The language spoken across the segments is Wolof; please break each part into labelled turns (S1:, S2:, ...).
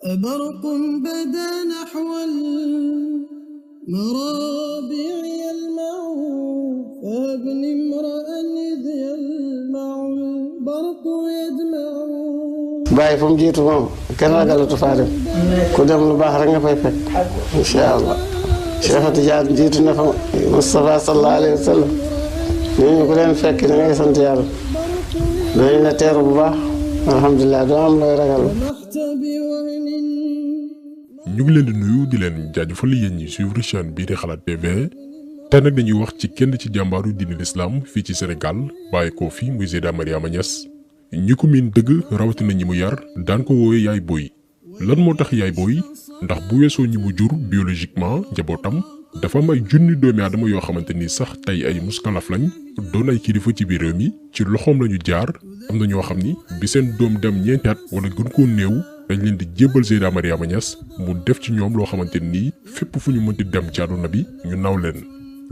S1: برق بدا نحو المرابع يلمع فابن امرأ إذ يلمع البرق يدمع
S2: bàyyi fu mu jiitu moom kenn ragalatu faa dem ku dem lu baax rek nga fay fekk incha allah Cheikh Tidiane jiitu na fa Moustapha sallallahu alayhi wa sallam ñooñu ku leen fekk da ngay sant yàlla dañu la teeru bu baax alhamdulilah doo am looy ragal.
S3: ñu ngi leen di nuyu di leen jaajëfal yéen ñi suivre chaîne bii di Xalaat TV tey nag dañuy wax ci kenn ci jàmbaaru diine l'islam fii ci Sénégal bàyyi ko fi muy Seyda Mariama Niass ñi ko miin dëgg rawatina ñi mu yar daan ko woowee yaay booy lan moo tax yaay booy ndax bu weesoo ñi mu jur biologiquement njabootam dafa am ay junni doomi aadama yoo xamante ni sax tey ay muskalaf lañ doon ay kilifa ci biir réew mi ci loxoom lañu jaar am na ñoo xam ni bi seen doom dem ñeenti at wala gën koo néew dañ leen di jébbal Seyda Mariama Niass mu def ci ñoom loo xamante nii fépp fu ñu mënti dem ci àdduna bi ñu naw leen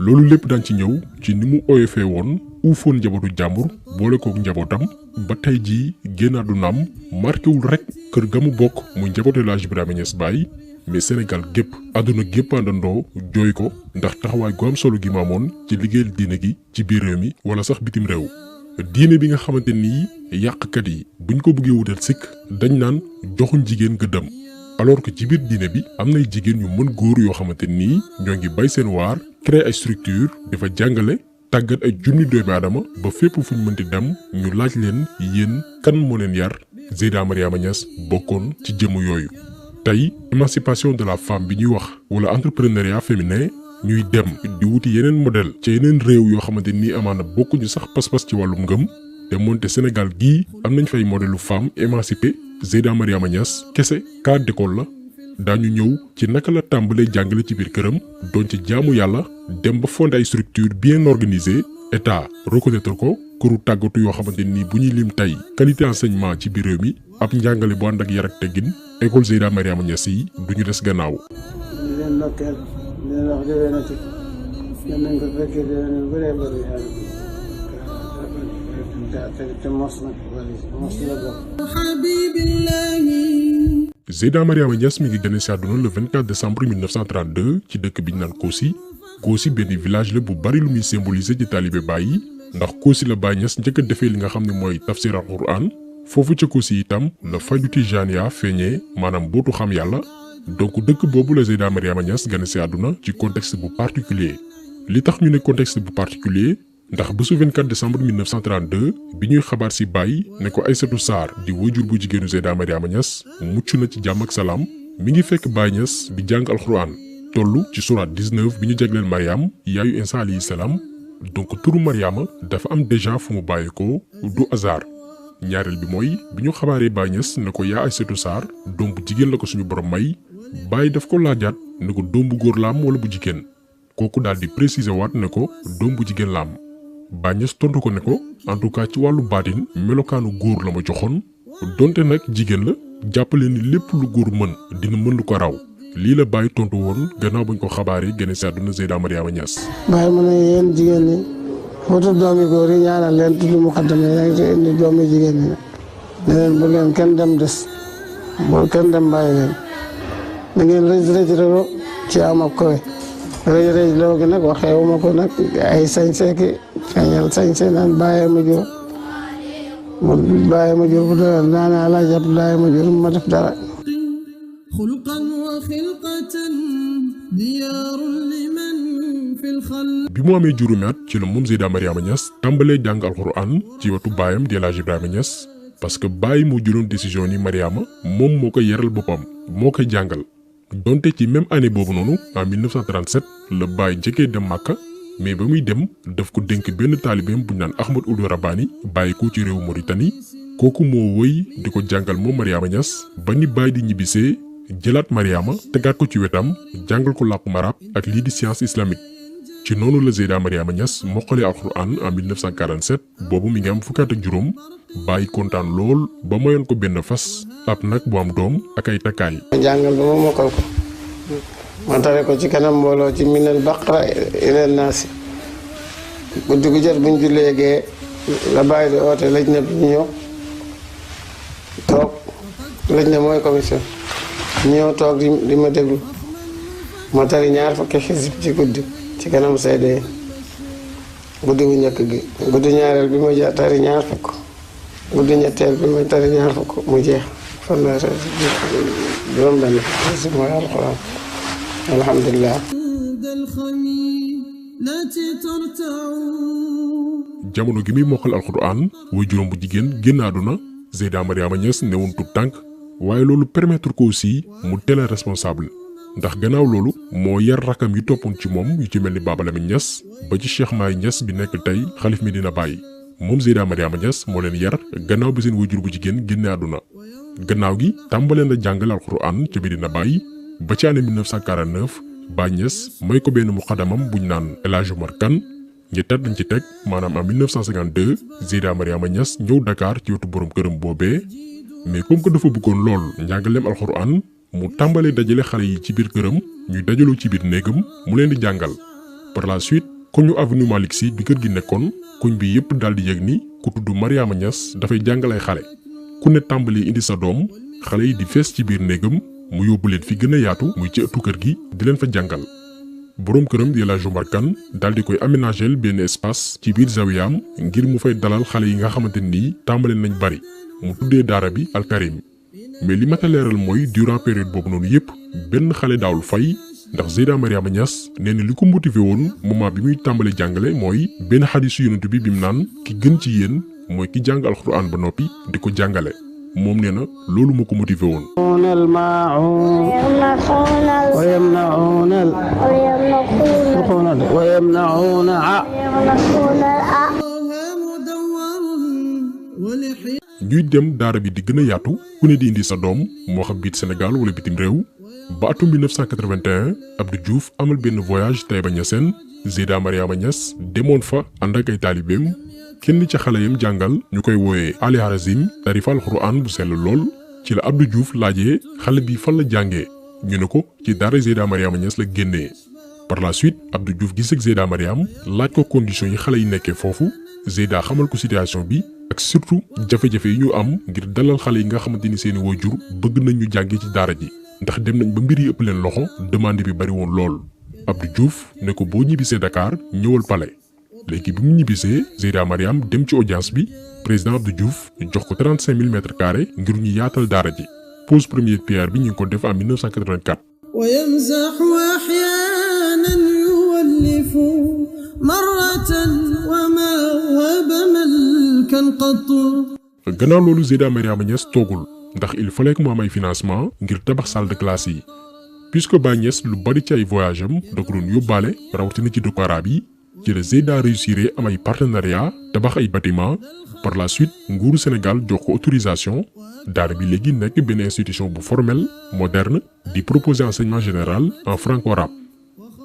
S3: loolu lépp daan ci ñëw ci ni mu oyofee woon uufoon njabootu jàmbur boole kook njabootam ba tey jii génn àddunaam marqué wul rek kër ga mu bokk muy njabootu El Hadji Ibrahima Niass Baye mais Sénégal gépp àdduna gépp àndandoo jooy ko ndax taxawaay gu am solo gi ma amoon ci liggéeyal diine gi ci biir réew mi wala sax bitim réew diine bi nga xamante nii yàqkat yi buñ ko bëggee wutal sikk dañ naan joxuñ jigéen gëddam alors que ci biir diine bi am nay jigéen yu mën góor yoo xamante nii ñoo ngi bay seen waar créer ay structure dafa jàngale tàggat ay junni doomi aadama ba fépp fu ñu mënti dem ñu laaj leen yéen kan moo leen yar Seyda Mariama Niass bokkoon ci jëmm yooyu. tey émancipation de la femme bi ñuy wax wala entrepreneuriat féminin ñuy dem di wuti yeneen modèle ci yeneen réew yoo xamante nii amaana bokkuñu sax pas-pas ci wàllum ngëm te moonte Sénégal gii am nañ fay modèlu femme émancipée Seyda Mariama Niass kese cas d'école la. daañu ñëw ci naka la tàmbalee jàngale ci biir këram doon ci jaamu yàlla dem ba fondé ay structure bien organisée état reconnaître ko këru tàggatu yoo xamante ni bu ñuy lim tey qualité enseignement ci biir réew mi ab njàngale bu ànd ak yar ak teggin école Seyda Mariama Niass yi du ñu des gannaaw.
S2: leen ndokkeel leen wax déwén na ci yéen nañ ko fekkee déwén yu bëree bëri te mos nag mos la bokk.
S3: Seyda Mariama Niass mi ngi gane ci àdduna le 24 décembre 1932 ci dëkk bi ñu naan Kossy Kossy benn village la bu bari lu muy symboliser ci taalibe Baay yi ndax Kossy la Baay Niass njëkk a defee li nga xam ne mooy tafsir al Quran foofu ca Kossy itam la faydu Tijaaniya feeñee maanaam bootu xam yàlla donc dëkk boobu la Seyda Mariama Niass gane ci àdduna ci contexte bu particulier li tax ñu ne contexte bu particulier ndax bésu 24 décembre 1932 bi ñuy xabaar ci Baye ne ko Aïssatou Sarr di wajur bu jigéenu Seyda Mariama Niass mucc na ci jàmm ak salaam mi ngi fekk Baye Niass di jàng alxuraan toll ci surat 19 bi ñu jagleel Mariam yaayu Insa alayhi salaam donc turu Mariama dafa am déjà fu mu bàyyi ko du hasard ñaareel bi mooy bi ñu xabaaree Baye Niass ne ko yaa Aïssatou Sarr doom bu jigéen la ko suñu borom may Baye daf ko laajaat ne ko doom bu góor la am wala bu jigéen kooku daal di préciser waat ne ko doom bu jigéen la am Baye Niass tontu ko ne ko en tout cas ci wàllu baatin melokaanu góor la ma joxoon donte nag jigéen la jàppale ni lépp lu góor mën dina mën lu ko raw lii la Baye tontu woon gannaaw bañ ko xabaaree génne ci àdduna Seyda Mariama Niass.
S2: Baye mu ne yéen jigéen ñi wutu doomi góor yi ñaanal leen tudd muqaddam yi rek te indi doomi jigéen ñi ne leen bu leen kenn dem des bu kenn dem bàyyi leen da ngeen rëj ci am ak kowe rëj loo gi nag waxeewuma ko nag ay sañ-seeki feeñal sañ-se naan bàyyee ma jur bu doon naanaa laa jàpp bàyyee ma jur ma def dara.
S3: bi mu amee juróomi at ci la moom Seyda Mariama Niass tàmbalee jàng alxuraan ci wetu baayam di El Hadji Ibrahima Niass parce que Baye moo jëloon décision ni Mariama moom moo koy yaral boppam moo koy jàngal donte ci même année boobu noonu en 1937 la Baye njëkkee dem Màkka mais ba muy dem daf ko dénk benn taalibeem bu ñu naan Ahmad Ould Rabbani bàyyi ko ci réewu Mauritanie kooku moo wëy di ko jàngal moom Mariama Niass ba ni Baye di ñibbisee jëlaat Mariama tegaat ko ci wetam jàngal ko làkku marab ak lii di science islamique ci noonu la Seyda Mariama Niass moqalee alxuraan en 1947 boobu mi ngi am fukki at ak juróom Baye kontaan lool ba mayoon ko benn fas ab nag bu am doom ak ay takkaay.
S2: jàngal ba ma mokkal ko ma tare ko ci kanam mbooloo ci minal baqara ilal naasi guddi gu jot buñ jullee gee la Baye di oote lëj na bi ñu ñëw toog lëj na mooy commission ñëw toog di ma déglu ma tari ñaar fukki xisib ci guddi ci kanam seede guddi gu njëkk gi guddi ñaareel bi ma tari ñaar fukk guddi ñetteel bi ma tari ñaar fukk mu jeex fanweer juróom benn xisib mooy alxuraan alhamdulilah.
S3: jamono gi muy mokkal alxuraan way juróom bu jigéen génn àdduna Seyda Mariama Niass newoon tut tànk waaye loolu permettre ko aussi mu teel a responsable ndax gannaaw loolu moo yar rakam yi toppoon ci moom yu ci mel ni Baba Lamine Niass ba ci Cheikh Mahi Niass bi nekk tey xalif Medina Baye moom Seyda Mariama Niass moo leen yar gannaaw bi seen way jur bu jigéen génne àdduna gannaaw gi tàmbalee na jàngal alxuraan ca Medina Baye ba ci année 1949 Baye Niass may ko benn muqaddamam buñ naan El Hadj Omar Kane ñi tat dañ ci teg maanaam en 1952 Seyda Mariama Niass ñëw Dakar ci wetu borom këram boobee mais comme que dafa bëggoon lool njàngaleem alxuraan mu tàmbalee dajale xale yi ci biir këram ñuy dajaloo ci biir néegam mu leen di jàngal par la suite koñu avenue Malick Sy bi kër gi nekkoon koñ bi yépp daal di yëg ni ku tudd Mariama Niass dafay jàngal ay xale ku ne tàmbalee indi sa doom xale yi di fees ci biir néegam mu yóbbu leen fi gën a yaatu muy ci ëttu kër gi di leen fa jàngal boroom këram di El Hadj Omar Kane daal di koy aménager benn espace ci biir zawiyaam ngir mu fay dalal xale yi nga xamante nii tàmbale nañ bari mu tuddee daara bi alkarim mais li ma ta leeral mooy durant période boobu noonu yépp benn xale daawul fay ndax Seyda Mariama Niass nee na li ko motivé woon moment bi muy tàmbale jàngale mooy benn xadisu yonent bi mu naan ki gën ci yéen mooy ki jàng alxuraan ba noppi di ko jàngale moom nee na loolu moo ko motivé woon. ñuy dem daara bi di gën a yaatu ku ne di indi sa doom moo xam biit Sénégal wala bitim réew ba atum 1981 Abdou Diouf amal benn voyage Taïba Niassène Seyda Mariama Niass demoon fa ànd ak ay taalibeem kenn ca xale yam jàngal ñu koy wooyee Ali Harazim tarifa alxuraan bu sell lool ci la Abdou Diouf laajee xale bi fan la jàngee ñu ne ko ci daara Seyda Mariama Niass la génnee par la suite Abdou Diouf gis ak Seyda Mariam laaj ko conditions yi xale yi nekkee foofu Seyda xamal ko situation bi ak surtout jafe-jafe yi ñu am ngir dalal xale yi nga xamante ni seeni waajur bëgg nañ ñu jàngee ci daara ji ndax dem nañ ba mbir yi ëpp leen loxo demande bi bari woon lool Abdou Diouf ne ko boo ñibbisee Dakar ñëwal palais léegi bi mu ñibbisee Seyda Mariam dem ci audience bi président Abdou Diouf jox ko 35 000 mètres carrés ngir ñu yaatal daara ji pose première pierre bi ñu ngi ko def en 1984. gannaaw loolu Seyda Mariama Niass toogul ndax il fallait que mu am ay financement ngir tabax salle de classe yi puisque Baye Niass lu bari ci ay voyage am da ko doon yóbbaale rawatina ci dëkku araab yi ci la Seyda réussir am ay partenariat tabax ay bâtiment par la suite nguuru Sénégal jox ko autorisation daara bi léegi nekk benn institution bu formelle moderne di proposer enseignement général en franco-arabe.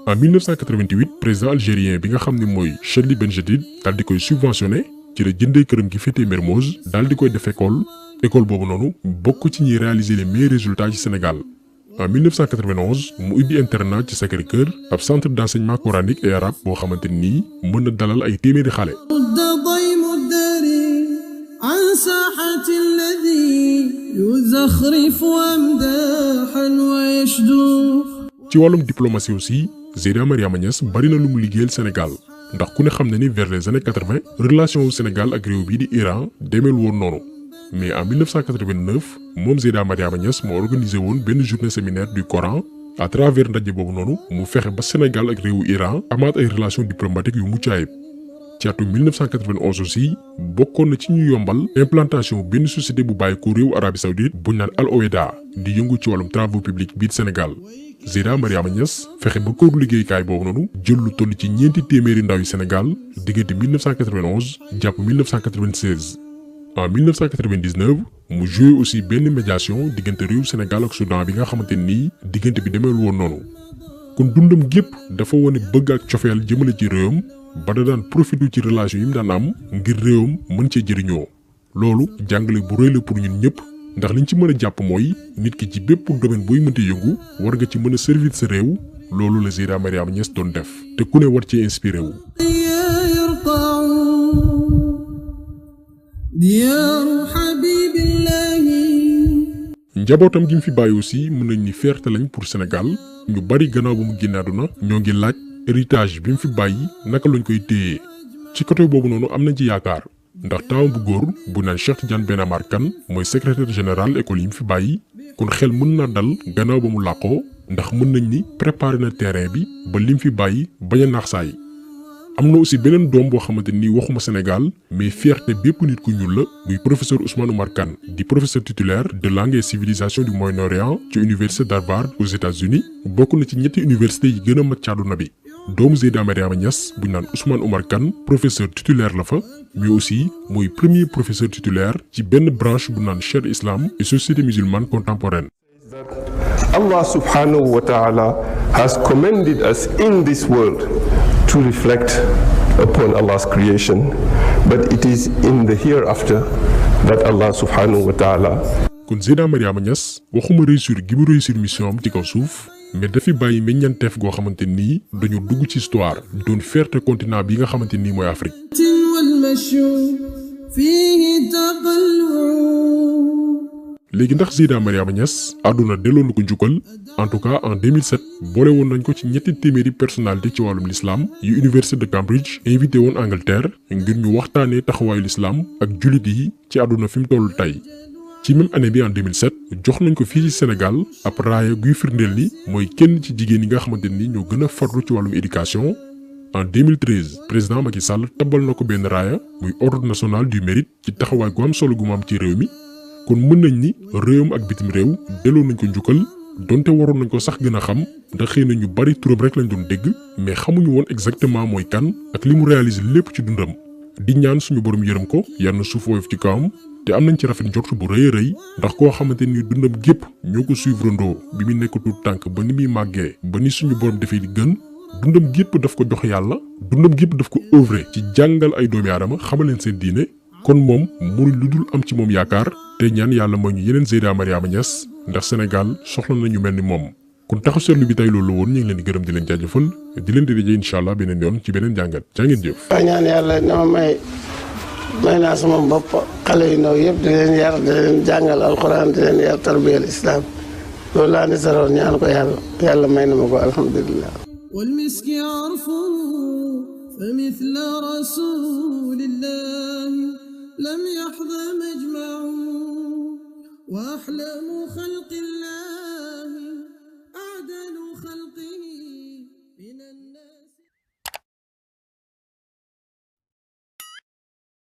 S3: En 1988 président algérien bi nga xam ne mooy Chadli Benjedid daal di koy subventionné ci la jëndee këram gi féetee Mermoz daal di koy def école boobu noonu bokk ci ñuy réaliser les meilleurs résultats ci Sénégal. En 1991 mu ubbi internat ci Sacré-Cœur ab centre d'enseignement coranique et arabe boo xamante nii mën na dalal ay téeméeri xale. ci wàllum diplomatie aussi Seyda Mariama Niass bari na lu mu liggéeyal Sénégal ndax ku ne xam na ni vers les années 80 relation wu Sénégal ak réew bii di Iran demel woon noonu mais en 1989 moom Seyda Mariama Niass moo organisé woon benn journée séminaire du Coran à travers ndaje boobu noonu mu fexe ba Sénégal ak réewu Iran amaat ay relations diplomatiques yu mucc ayib. ci atum 1991 aussi bokkoon na ci ñu yombal implantation benn société bu bàyyi ko réewu Arabie Saoudite buñ naan Al Oeda di yëngu ci wàllum travaux publics biir Sénégal. Seyda Mariama Niass fexe ba këru liggéeykaay boobu noonu jël lu toll ci ñeenti téeméeri ndaw yu Sénégal diggante 1991 jàpp 1996. En 1999 mu joué aussi benn médiation diggante réew Sénégal ak Soudan bi nga xamante nii diggante bi demeewul woon noonu kon dundam gépp dafa wane bëgg ak cofeel jëmale ci réewam ba da daan profité ci relation yi mu daan am ngir réewam mën cee jëriñoo loolu jàngale bu rëy la pour ñun ñëpp ndax liñ ci mën a jàpp mooy nit ki ci bépp domaine booy mënti yëngu war nga ci mën a servir sa réew loolu la Seyda Mariama Niass doon def te ku ne war cee inspiré wu. njabootam gi mu fi bàyyi aussi mën nañ ni fierté lañ pour Sénégal ñu bari gannaaw ba mu génne àdduna ñoo ngi laaj héritage bi mu fi bàyyi naka lañ koy téye ci côté boobu noonu am nañ ci yaakaar ndax taawam bu góor bu naan Cheikh Tidiane Ben Amar Kane mooy secrétaire général école yi mu fi bàyyi kon xel mën naa dal gannaaw ba mu làqoo ndax mën nañ ni préparé na terrain bi ba lim fi bàyyi bañ a naax saay am na aussi beneen doom boo xamante ni waxuma Sénégal mais fierté bépp nit ku ñuul la muy professeur Ousmane Oumar Kane di professeur titulaire de langue et civilisation du Moyen-Orient ci université d'Harvard aux États-Unis bokk na ci ñetti université yi gën a mag ci àdduna bi doomu Seyda Mariama Niass bu ñu naan Ousmane Oumar Kane professeur titulaire la fa mais aussi mooy premier professeur titulaire ci benn branche bu naan chaire islam et société musulmane contemporaine.
S4: Allah subhanahu wa ta'ala has commended us in this world to reflect upon Allah's creation, but it is in the hereafter that Allah subhanahu wa ta'ala.
S3: kon Seyda Mariama Niass waxuma réussir gi mu réussir mission am ci kaw suuf mais dafi bàyyi meññanteef goo xamante nii dañu dugg ci histoire doon fierté continent bi nga xamante nii mooy Afrique. léegi ndax Seyda Mariama Niass àdduna delloo na ko njukkal en tout cas en 2007 boole woon nañ ko ci ñetti téeméeri personnalité ci wàllum l'islam yu université de Cambridge invité woon Angleterre ngir ñu waxtaanee taxawaayu l'islam ak jullit yi ci àdduna fi mu toll tey. ci même année bi en 2007 jox nañ ko fii ci Sénégal ab raaya guy firndeel ni mooy kenn ci jigéen yi nga xamante ni ñoo gën a farlu ci wàllum éducation. en 2013 président Macky Sall tabal na ko benn raaya muy ordre national du mérite ci taxawaay gu am solo gu mu am ci réew mi. kon mën nañ ni réewam ak bitim réew delloo nañ ko njukkal donte waroon nañ ko sax gën a xam ndax xëy na ñu bari turam rek lañ doon dégg mais xamuñu woon exactement mooy kan ak li mu réaliser lépp ci dundam di ñaan suñu borom yërëm ko yal na suuf woyof ci kawam te am nañ ci rafet njort bu rëy a rëy ndax koo xamante ni dundam gépp ñoo ko suivre ndoo bi mu nekk tuut tànk ba ni muy màggee ba ni suñu borom defee di gën dundam gépp daf ko jox yàlla dundam gépp daf ko œuvrer ci jàngal ay doomi aadama xamal leen seen diine kon moom mënu lu dul am ci moom yaakaar te ñaan yàlla mooy ñu yeneen Seyda Mariama Niass ndax Sénégal soxla na ñu mel ni moom kon taxaw seetlu bi tey loolu woon ñu ngi leen di gërëm di leen jaajëfal di leen di daje incha allah beneen yoon ci beneen jàngat jaa ngeen jëf.
S2: ñaan yàlla dama may naa sama bopp xale yu ndaw yëpp di leen yar di leen jàngal alxuraan di leen yar tarbiyal islam loolu laa ni saroon ñaan ko yàlla may na ma ko alhamdulilah.
S1: والمسك عرفه فمثل رسول الله لم يحظى مجمع وأحلام خلق الله